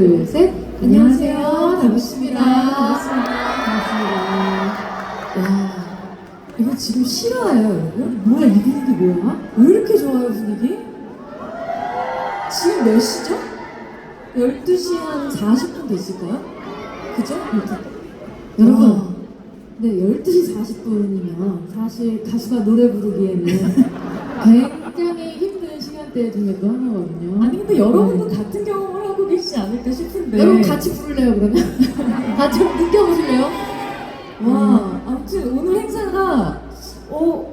둘, 셋. 안녕하세요. 다비씨입니다. 반갑습니다. 와, 이거 지금 실화예요, 여러분? 뭐야, 이 분위기 뭐야? 왜 이렇게 좋아요, 분위기? 지금 몇 시죠? 12시 한 40분 됐을까요? 그죠? 여러분, 네, 12시 40분이면 사실 가수가 노래 부르기에는 굉장히 힘든 시간대 중에 또 하나거든요. 아니 근데 여러분도 같은 경험을 하고 계시지 않을까 싶은데. 여러분 같이 부를래요, 그러면? 같이 한번 느껴보실래요? 와, 아무튼 오늘 행사가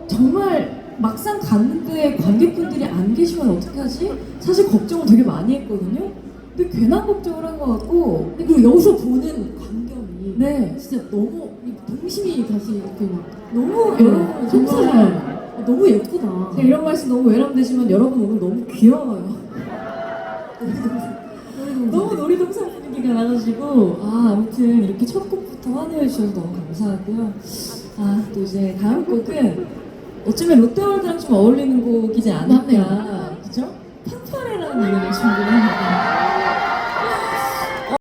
정말 막상 갔는데 관객분들이 안 계시면 어떡하지? 사실 걱정을 되게 많이 했거든요. 근데 괜한 걱정을 한 것 같고. 그리고 여기서 보는 광경이 네, 진짜 너무 동심이 다시 이렇게 막 너무 네, 여러분 정말 정말 너무 예쁘다. 제가 이런 말씀 너무 외람되지만 여러분 오늘 너무 귀여워요. 너무 놀이동산 분위기가 나가지고 아무튼 이렇게 첫 곡부터 환호해 주셔서 너무 감사하고요. 또 이제 다음 곡은 어쩌면 롯데월드랑 좀 어울리는 곡이지 않을까. 맞네요. 그죠? 팡파레라는 이름을 준비를